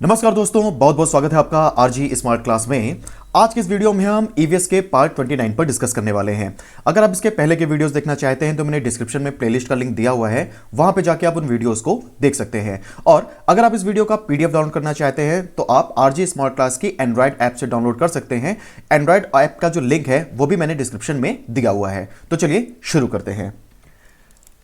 नमस्कार दोस्तों, बहुत बहुत स्वागत है आपका आरजी स्मार्ट क्लास में। आज के इस वीडियो में हम ईवीएस के पार्ट 29 पर डिस्कस करने वाले हैं। अगर आप इसके पहले के वीडियोस देखना चाहते हैं तो मैंने डिस्क्रिप्शन में प्लेलिस्ट का लिंक दिया हुआ है, वहां पे जाके आप उन वीडियोस को देख सकते हैं। और अगर आप इस वीडियो का पीडीएफ डाउनलोड करना चाहते हैं तो आप आरजी स्मार्ट क्लास की एंड्रॉइड ऐप से डाउनलोड कर सकते हैं। एंड्रॉइड ऐप का जो लिंक है वो भी मैंने डिस्क्रिप्शन में दिया हुआ है। तो चलिए शुरू करते हैं।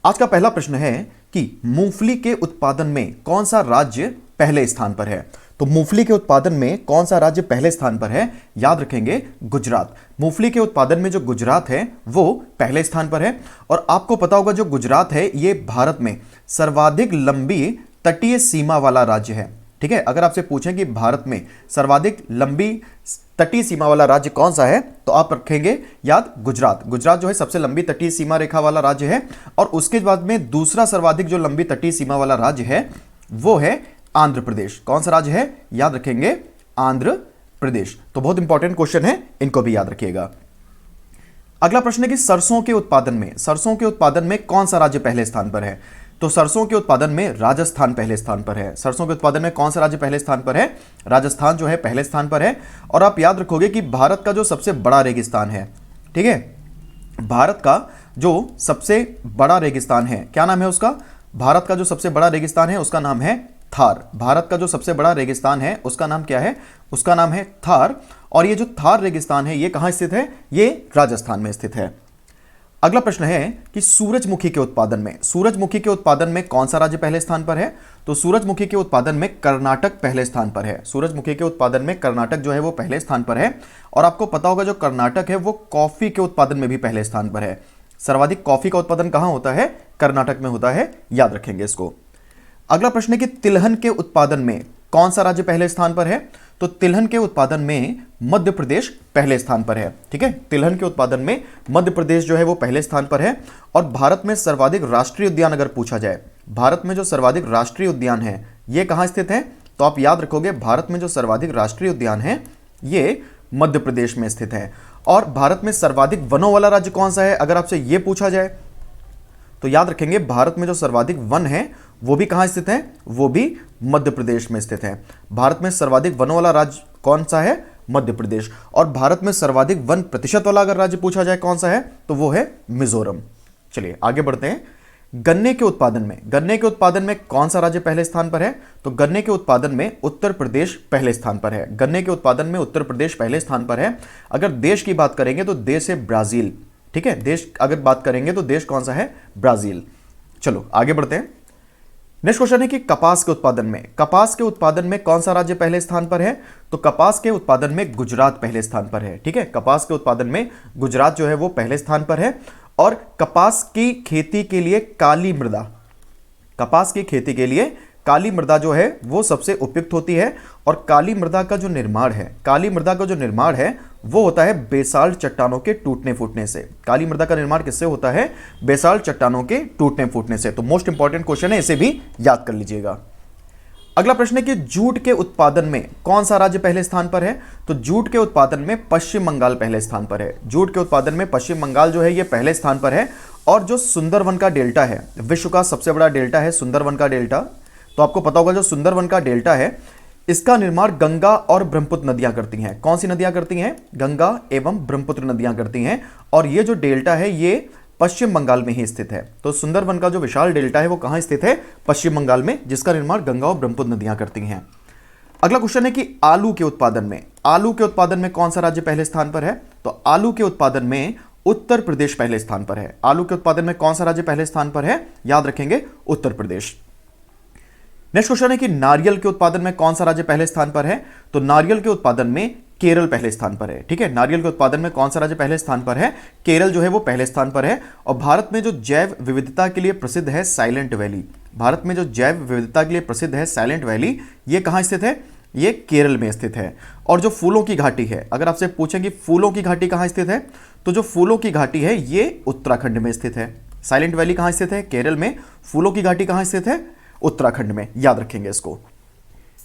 आज का पहला प्रश्न है कि मूंगफली के उत्पादन में कौन सा राज्य पहले स्थान पर है। तो मूंगफली के उत्पादन में कौन सा राज्य पहले स्थान पर है? याद रखेंगे, गुजरात। मूंगफली के उत्पादन में जो गुजरात है वो पहले स्थान पर है। और आपको पता होगा जो गुजरात है ये भारत में सर्वाधिक लंबी तटीय सीमा वाला राज्य है। ठीक है, अगर आपसे पूछें कि भारत में सर्वाधिक लंबी तटीय सीमा वाला राज्य कौन सा है तो आप रखेंगे याद गुजरात। गुजरात जो है सबसे लंबी तटीय सीमा रेखा वाला राज्य है। और उसके बाद में दूसरा सर्वाधिक जो लंबी तटीय सीमा वाला राज्य है वो है आंध्र प्रदेश। कौन सा राज्य है? याद रखेंगे, आंध्र प्रदेश। तो बहुत इंपॉर्टेंट क्वेश्चन है, इनको भी याद रखिएगा। अगला प्रश्न है कि सरसों के उत्पादन में कौन सा राज्य पहले स्थान पर है? तो सरसों के उत्पादन में राजस्थान पहले स्थान पर है। सरसों के उत्पादन में कौन सा राज्य पहले स्थान पर है? राजस्थान जो है पहले स्थान पर है। और आप याद रखोगे कि भारत का जो सबसे बड़ा रेगिस्तान है, ठीक है, भारत का जो सबसे बड़ा रेगिस्तान है, क्या नाम है उसका? भारत का जो सबसे बड़ा रेगिस्तान है उसका नाम है थार। भारत का जो सबसे बड़ा रेगिस्तान है उसका नाम क्या है? उसका नाम है थार। और ये जो थार रेगिस्तान है ये कहां स्थित है? ये राजस्थान में स्थित है। अगला प्रश्न है कि सूरजमुखी के उत्पादन में कौन सा राज्य पहले स्थान पर है? तो सूरजमुखी के उत्पादन में कर्नाटक पहले स्थान पर है। सूरजमुखी के उत्पादन में कर्नाटक जो है वो पहले स्थान पर है। और आपको पता होगा जो कर्नाटक है वो कॉफी के उत्पादन में भी पहले स्थान पर है। सर्वाधिक कॉफी का उत्पादन कहां होता है? कर्नाटक में होता है, याद रखेंगे इसको। अगला प्रश्न है कि तिलहन के उत्पादन में कौन सा राज्य पहले स्थान पर है? तो तिलहन के उत्पादन में मध्य प्रदेश पहले स्थान पर है। ठीक है, तिलहन के उत्पादन में मध्य प्रदेश जो है वो पहले स्थान पर है। और भारत में सर्वाधिक राष्ट्रीय उद्यान अगर पूछा जाए, भारत में जो सर्वाधिक राष्ट्रीय उद्यान है ये कहां स्थित है? तो आप याद रखोगे भारत में जो सर्वाधिक राष्ट्रीय उद्यान है ये मध्य प्रदेश में स्थित है। और भारत में सर्वाधिक वनों वाला राज्य कौन सा है अगर आपसे यह पूछा जाए तो याद रखेंगे भारत में जो सर्वाधिक वन है वो भी कहां स्थित है? वो भी मध्य प्रदेश में स्थित है। भारत में सर्वाधिक वनों वाला राज्य कौन सा है? मध्य प्रदेश। और भारत में सर्वाधिक वन प्रतिशत वाला अगर राज्य पूछा जाए कौन सा है तो वो है मिजोरम। चलिए आगे बढ़ते हैं। गन्ने के उत्पादन में कौन सा राज्य पहले स्थान पर है? तो गन्ने के उत्पादन में उत्तर प्रदेश पहले स्थान पर है। गन्ने के उत्पादन में उत्तर प्रदेश पहले स्थान पर है। अगर देश की बात करेंगे तो देश है ब्राजील। ठीक है, देश अगर बात करेंगे तो देश कौन सा है? ब्राजील। चलो आगे बढ़ते हैं। नेक्स्ट क्वेश्चन है कि कपास के उत्पादन में कौन सा राज्य पहले स्थान पर है? तो कपास के उत्पादन में गुजरात पहले स्थान पर है। ठीक है, कपास के उत्पादन में गुजरात जो है वो पहले स्थान पर है। और कपास की खेती के लिए काली मृदा जो है वो सबसे उपयुक्त होती है। और काली मृदा का जो निर्माण है वो होता है बेसाल्ट चट्टानों के टूटने फूटने से। काली मृदा का निर्माण किससे होता है? बेसाल्ट चट्टानों के टूटने फूटने से। तो मोस्ट इंपॉर्टेंट क्वेश्चन है, इसे भी याद कर लीजिएगा। अगला प्रश्न है कि जूट के उत्पादन में कौन सा राज्य पहले स्थान पर है? तो जूट के उत्पादन में पश्चिम बंगाल पहले स्थान पर है। जूट के उत्पादन में पश्चिम बंगाल जो है ये पहले स्थान पर है। और जो सुंदरवन का डेल्टा है, विश्व का सबसे बड़ा डेल्टा है सुंदरवन का डेल्टा। तो आपको पता होगा जो सुंदरवन का डेल्टा है इसका निर्माण गंगा और ब्रह्मपुत्र नदियां करती हैं। कौन सी नदियां करती हैं? गंगा एवं ब्रह्मपुत्र नदियां करती हैं। और ये जो डेल्टा है ये पश्चिम बंगाल में ही स्थित है। तो सुंदरवन का जो विशाल डेल्टा है वो कहां स्थित है? पश्चिम बंगाल में, जिसका निर्माण गंगा और ब्रह्मपुत्र नदियां करती हैं। अगला क्वेश्चन है कि आलू के उत्पादन में कौन सा राज्य पहले स्थान पर है? तो आलू के उत्पादन में उत्तर प्रदेश पहले स्थान पर है। आलू के उत्पादन में कौन सा राज्य पहले स्थान पर है? याद रखेंगे, उत्तर प्रदेश। नेक्स्ट क्वेश्चन है कि नारियल के उत्पादन में कौन सा राज्य पहले स्थान पर है? तो नारियल के उत्पादन में केरल पहले स्थान पर है। ठीक है, नारियल के उत्पादन में कौन सा राज्य पहले स्थान पर है? केरल जो है वो पहले स्थान पर है। और भारत में जो जैव विविधता के लिए प्रसिद्ध है साइलेंट वैली, ये कहां स्थित है? ये केरल में स्थित है। और जो फूलों की घाटी है, अगर आपसे पूछें कि फूलों की घाटी कहां स्थित है, तो जो फूलों की घाटी है ये उत्तराखंड में स्थित है। साइलेंट वैली कहां स्थित है? केरल में। फूलों की घाटी कहां स्थित है? उत्तराखंड में, याद रखेंगे इसको।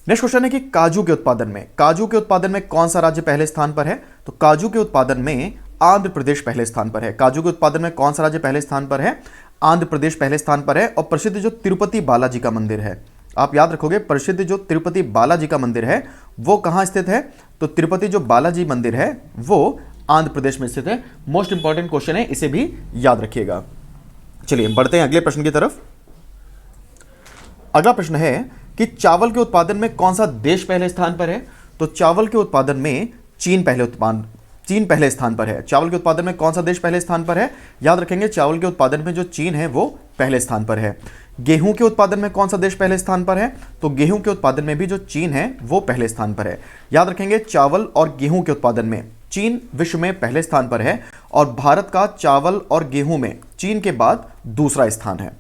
नेक्स्ट क्वेश्चन है कि काजू के उत्पादन में कौन सा राज्य पहले स्थान पर है? तो काजू के उत्पादन में आंध्र प्रदेश पहले स्थान पर है। काजू के उत्पादन में कौन सा राज्य पहले स्थान पर है? आंध्र प्रदेश पहले स्थान पर है। और प्रसिद्ध जो तिरुपति बालाजी का मंदिर है, आप याद रखोगे प्रसिद्ध जो तिरुपति बालाजी का मंदिर है वो कहाँ स्थित है? तो तिरुपति जो बालाजी मंदिर है वो आंध्र प्रदेश में स्थित है। मोस्ट इंपॉर्टेंट क्वेश्चन है, इसे भी याद रखिएगा। चलिए बढ़ते हैं अगले प्रश्न की तरफ। अगला प्रश्न है कि चावल के उत्पादन में कौन सा देश पहले स्थान पर है? तो चावल के उत्पादन में चीन पहले स्थान पर है। चावल के उत्पादन में कौन सा देश पहले स्थान पर है? याद रखेंगे चावल के उत्पादन में जो चीन है वो पहले स्थान पर है। गेहूं के उत्पादन में कौन सा देश पहले स्थान पर है? तो गेहूं के उत्पादन में भी जो चीन है वो पहले स्थान पर है। याद रखेंगे चावल और गेहूं के उत्पादन में चीन विश्व में पहले स्थान पर है और भारत का चावल और गेहूं में चीन के बाद दूसरा स्थान है।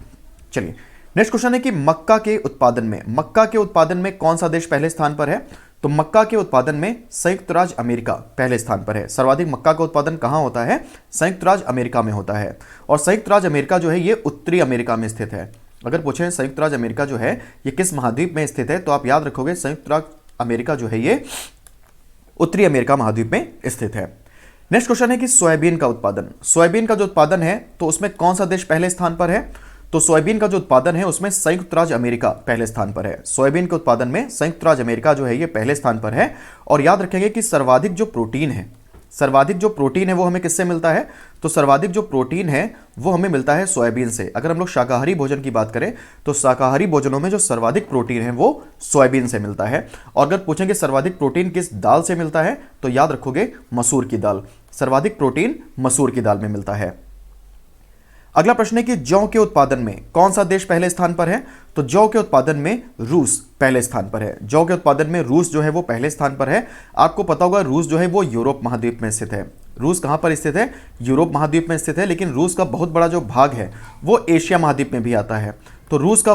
चलिए नेक्स्ट क्वेश्चन है कि मक्का के उत्पादन में कौन सा देश पहले स्थान पर है? तो मक्का के उत्पादन में संयुक्त राज्य अमेरिका पहले स्थान पर है। सर्वाधिक मक्का का उत्पादन कहां होता है? संयुक्त राज्य अमेरिका में होता है। और संयुक्त राज्य अमेरिका जो है ये उत्तरी अमेरिका में स्थित है। अगर पूछें संयुक्त राज्य अमेरिका जो है ये किस महाद्वीप में स्थित है, तो आप याद रखोगे संयुक्त राज्य अमेरिका जो है ये उत्तरी अमेरिका महाद्वीप में स्थित है। नेक्स्ट क्वेश्चन है कि सोयाबीन का जो उत्पादन है तो उसमें कौन सा देश पहले स्थान पर है? तो सोयाबीन का जो उत्पादन है उसमें संयुक्त राज्य अमेरिका पहले स्थान पर है। सोयाबीन के उत्पादन में संयुक्त राज्य अमेरिका जो है ये पहले स्थान पर है। और याद रखेंगे कि सर्वाधिक जो प्रोटीन है वो हमें किससे मिलता है? तो सर्वाधिक जो प्रोटीन है वो हमें मिलता है सोयाबीन से। अगर हम लोग शाकाहारी भोजन की बात करें तो शाकाहारी भोजनों में जो सर्वाधिक प्रोटीन है वो सोयाबीन से मिलता है। और अगर पूछेंगे सर्वाधिक प्रोटीन किस दाल से मिलता है, तो याद रखोगे मसूर की दाल। सर्वाधिक प्रोटीन मसूर की दाल में मिलता है। अगला प्रश्न है कि जौ के उत्पादन में कौन सा देश पहले स्थान पर है? तो जौ के उत्पादन में रूस पहले स्थान पर है। जौ के उत्पादन में रूस जो है वो पहले स्थान पर है। आपको पता होगा रूस जो है वो यूरोप महाद्वीप में स्थित है। रूस कहां पर स्थित है? यूरोप महाद्वीप में स्थित है। लेकिन रूस का बहुत बड़ा जो भाग है वो एशिया महाद्वीप में भी आता है। तो रूस का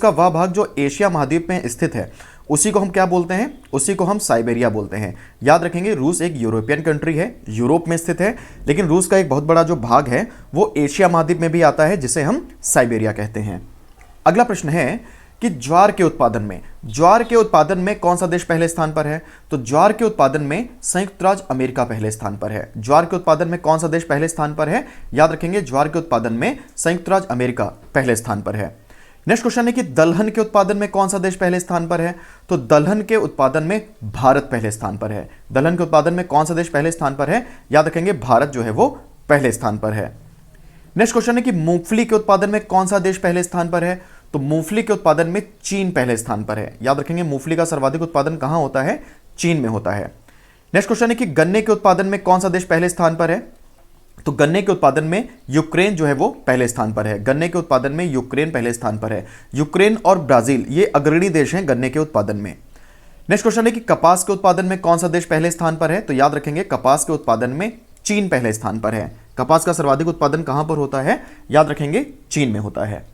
वह भाग जो एशिया महाद्वीप में स्थित है उसी को हम क्या बोलते हैं? उसी को हम साइबेरिया बोलते हैं। याद रखेंगे रूस एक यूरोपियन कंट्री है, यूरोप में स्थित है, लेकिन रूस का एक बहुत बड़ा जो भाग है वो एशिया महाद्वीप में भी आता है जिसे हम साइबेरिया कहते हैं। अगला प्रश्न है कि ज्वार के उत्पादन में कौन सा देश पहले स्थान पर है? तो ज्वार के उत्पादन में संयुक्त राज्य अमेरिका पहले स्थान पर है। ज्वार के उत्पादन में कौन सा देश पहले स्थान पर है? याद रखेंगे ज्वार के उत्पादन में संयुक्त राज्य अमेरिका पहले स्थान पर है। नेक्स्ट क्वेश्चन है कि दलहन के उत्पादन में कौन सा देश पहले स्थान पर है? तो दलहन के उत्पादन में भारत पहले स्थान पर है। दलहन के उत्पादन में कौन सा देश पहले स्थान पर है? याद रखेंगे भारत जो है वो पहले स्थान पर है। नेक्स्ट क्वेश्चन है कि मूंगफली के उत्पादन में कौन सा देश पहले स्थान पर है? तो मूंगफली के उत्पादन में चीन पहले स्थान पर है। याद रखेंगे मूंगफली का सर्वाधिक उत्पादन कहां होता है? चीन में होता है। नेक्स्ट क्वेश्चन है कि गन्ने के उत्पादन में कौन सा देश पहले स्थान पर है? तो गन्ने के उत्पादन में यूक्रेन जो है वो पहले स्थान पर है। गन्ने के उत्पादन में यूक्रेन पहले स्थान पर है। यूक्रेन और ब्राजील ये अग्रणी देश हैं गन्ने के उत्पादन में। नेक्स्ट क्वेश्चन है कि कपास के उत्पादन में कौन सा देश पहले स्थान पर है? तो याद रखेंगे कपास के उत्पादन में चीन पहले स्थान पर है। कपास का सर्वाधिक उत्पादन कहां पर होता है? याद रखेंगे चीन में होता है।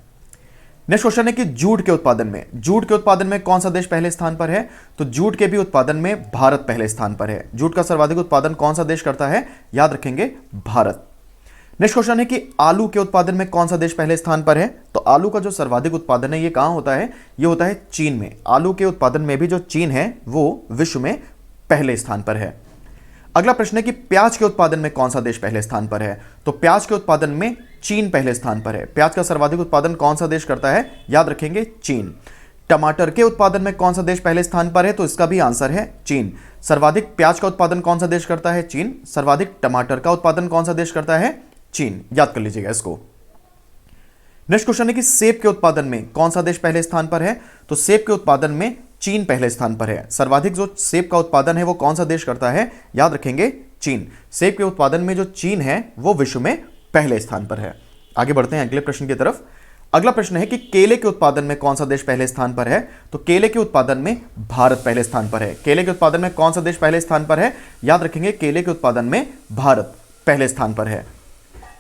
नेक्स्ट क्वेश्चन है कि जूट के उत्पादन में कौन सा देश पहले स्थान पर है? तो जूट के भी उत्पादन में भारत पहले स्थान पर है। जूट का सर्वाधिक उत्पादन कौन सा देश करता है? याद रखेंगे भारत। नेक्स्ट क्वेश्चन है कि आलू के उत्पादन में कौन सा देश पहले स्थान पर है? तो आलू का जो सर्वाधिक उत्पादन है ये कहां होता है? ये होता है चीन में। आलू के उत्पादन में भी जो चीन है वो विश्व में पहले स्थान पर है। अगला प्रश्न है कि प्याज के उत्पादन में कौन सा देश पहले स्थान पर है? तो प्याज के उत्पादन में चीन पहले स्थान पर है। प्याज का सर्वाधिक उत्पादन कौन सा देश करता है? याद रखेंगे चीन। टमाटर के उत्पादन में कौन सा देश पहले स्थान पर है? तो इसका भी आंसर है चीन। सर्वाधिक प्याज का उत्पादन कौन सा देश करता है? चीन। सर्वाधिक टमाटर का उत्पादन कौन सा देश करता है? चीन। याद कर लीजिएगा इसको। नेक्स्ट क्वेश्चन है कि सेब के उत्पादन में कौन सा देश पहले स्थान पर है? तो सेब के उत्पादन में चीन पहले स्थान पर है। सर्वाधिक जो सेब का उत्पादन है वो कौन सा देश करता है? याद रखेंगे चीन। सेब के उत्पादन में जो चीन है वो विश्व में पहले स्थान पर है। आगे बढ़ते हैं अगले प्रश्न की तरफ। अगला प्रश्न है कि केले के उत्पादन में कौन सा देश पहले स्थान पर है? तो केले के उत्पादन में भारत पहले स्थान पर है। केले के उत्पादन में कौन सा देश पहले स्थान पर है? याद रखेंगे केले के उत्पादन में भारत पहले स्थान पर है।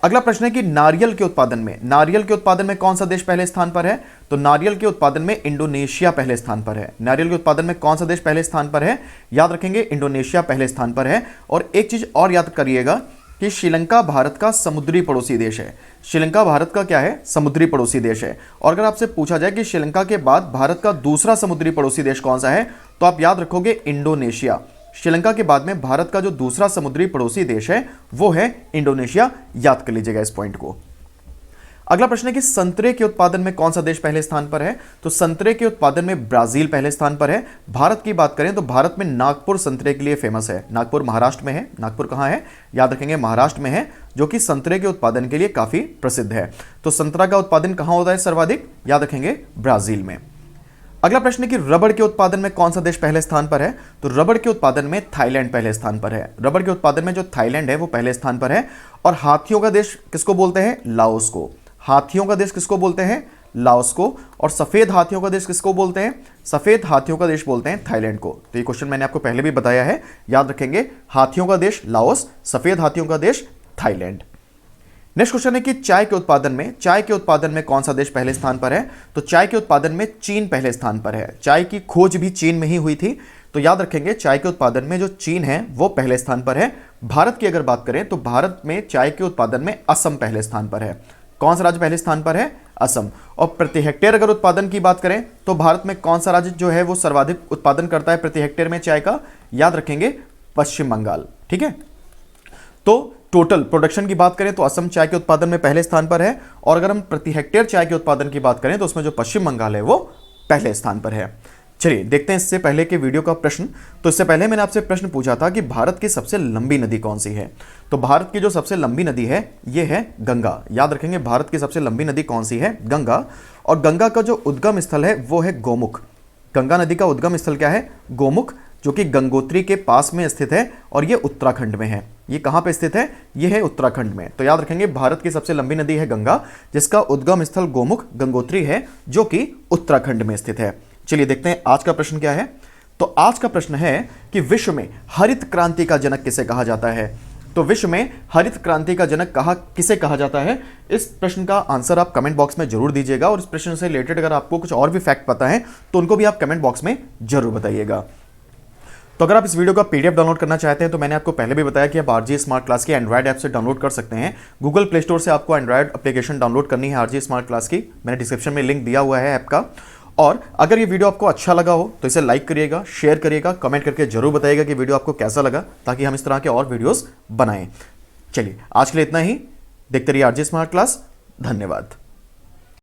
अगला प्रश्न है कि नारियल के उत्पादन में कौन सा देश पहले स्थान पर है? तो नारियल के उत्पादन में इंडोनेशिया पहले स्थान पर है। नारियल के उत्पादन में कौन सा देश पहले स्थान पर है? याद रखेंगे इंडोनेशिया पहले स्थान पर है। और एक चीज और याद करिएगा कि श्रीलंका भारत का समुद्री पड़ोसी देश है। श्रीलंका भारत का क्या है? समुद्री पड़ोसी देश है। और अगर आपसे पूछा जाए कि श्रीलंका के बाद भारत का दूसरा समुद्री पड़ोसी देश कौन सा है, तो आप याद रखोगे इंडोनेशिया। श्रीलंका के बाद में भारत का जो दूसरा समुद्री पड़ोसी देश है वो है इंडोनेशिया। याद कर लीजिएगा इस पॉइंट को। अगला प्रश्न है कि संतरे के उत्पादन में कौन सा देश पहले स्थान पर है? तो संतरे के उत्पादन में ब्राजील पहले स्थान पर है। भारत की बात करें तो भारत में नागपुर संतरे के लिए फेमस है। नागपुर महाराष्ट्र में है। नागपुर कहां है? याद रखेंगे महाराष्ट्र में है, जो कि संतरे के उत्पादन के लिए काफी प्रसिद्ध है। तो संतरा का उत्पादन कहां होता है सर्वाधिक? याद रखेंगे ब्राजील में। अगला प्रश्न है कि रबड़ के उत्पादन में कौन सा देश पहले स्थान पर है? तो रबड़ के उत्पादन में थाईलैंड पहले स्थान पर है। रबड़ के उत्पादन में जो थाईलैंड है वो पहले स्थान पर है। और हाथियों का देश किसको बोलते हैं? लाओस को। हाथियों का देश किसको बोलते हैं? लाओस को। और सफेद हाथियों का देश किसको बोलते हैं? सफेद हाथियों का देश बोलते हैं थाईलैंड को। तो ये क्वेश्चन मैंने आपको पहले भी बताया है, याद रखेंगे। हाथियों का देश लाओस, सफेद हाथियों का देश थाईलैंड। नेक्स्ट क्वेश्चन है कि चाय के उत्पादन में कौन सा देश पहले स्थान पर है? तो चाय के उत्पादन में चीन पहले स्थान पर है। चाय की खोज भी चीन में ही हुई थी। तो याद रखेंगे चाय के उत्पादन में जो चीन है वो पहले स्थान पर है। भारत की अगर बात करें तो भारत में चाय के उत्पादन में असम पहले स्थान पर है। कौन सा राज्य पहले स्थान पर है? असम। और प्रति हेक्टेयर अगर उत्पादन की बात करें तो भारत में कौन सा राज्य जो है वो सर्वाधिक उत्पादन करता है प्रति हेक्टेयर में चाय का? याद रखेंगे पश्चिम बंगाल। ठीक है, तो टोटल प्रोडक्शन की बात करें तो असम चाय के उत्पादन में पहले स्थान पर है। और अगर हम प्रति हेक्टेयर चाय के उत्पादन की बात करें तो उसमें जो पश्चिम बंगाल है वो पहले स्थान पर है। चलिए देखते हैं इससे पहले के वीडियो का प्रश्न। तो इससे पहले मैंने आपसे प्रश्न पूछा था कि भारत की सबसे लंबी नदी कौन सी है? तो भारत की जो सबसे लंबी नदी है ये है गंगा। याद रखेंगे भारत की सबसे लंबी नदी कौन सी है? गंगा। और गंगा का जो उद्गम स्थल है वो है गोमुख। गंगा नदी का उद्गम स्थल क्या है? गोमुख, जो कि गंगोत्री के पास में स्थित है और ये उत्तराखंड में है। ये कहां पे स्थित है? ये है उत्तराखंड में। तो याद रखेंगे भारत की सबसे लंबी नदी है गंगा, जिसका उद्गम स्थल गोमुख गंगोत्री है, जो कि उत्तराखंड में स्थित है। चलिए देखते हैं आज का प्रश्न क्या है। तो आज का प्रश्न है कि विश्व में हरित क्रांति का जनक किसे कहा जाता है? तो विश्व में हरित क्रांति का जनक किसे कहा जाता है? इस प्रश्न का आंसर आप कमेंट बॉक्स में जरूर दीजिएगा। और इस प्रश्न से रिलेटेड अगर आपको कुछ और भी फैक्ट पता है तो उनको भी आप कमेंट बॉक्स में जरूर बताइएगा। तो अगर आप इस वीडियो का पीडीएफ डाउनलोड करना चाहते हैं तो मैंने आपको पहले भी बताया कि आप आरजी स्मार्ट क्लास की एंड्रॉइड ऐप से डाउनलोड कर सकते हैं। गूगल प्ले स्टोर से आपको एंड्रॉइड एप्लीकेशन डाउनलोड करनी है आरजी स्मार्ट क्लास की। मैंने डिस्क्रिप्शन में लिंक दिया हुआ है ऐप का। और अगर ये वीडियो आपको अच्छा लगा हो तो इसे लाइक करिएगा, शेयर करिएगा, कमेंट करके जरूर बताइएगा कि वीडियो आपको कैसा लगा, ताकि हम इस तरह के और वीडियोस बनाएं। चलिए आज के लिए इतना ही। देखते रहिए आरजी स्मार्ट क्लास। धन्यवाद।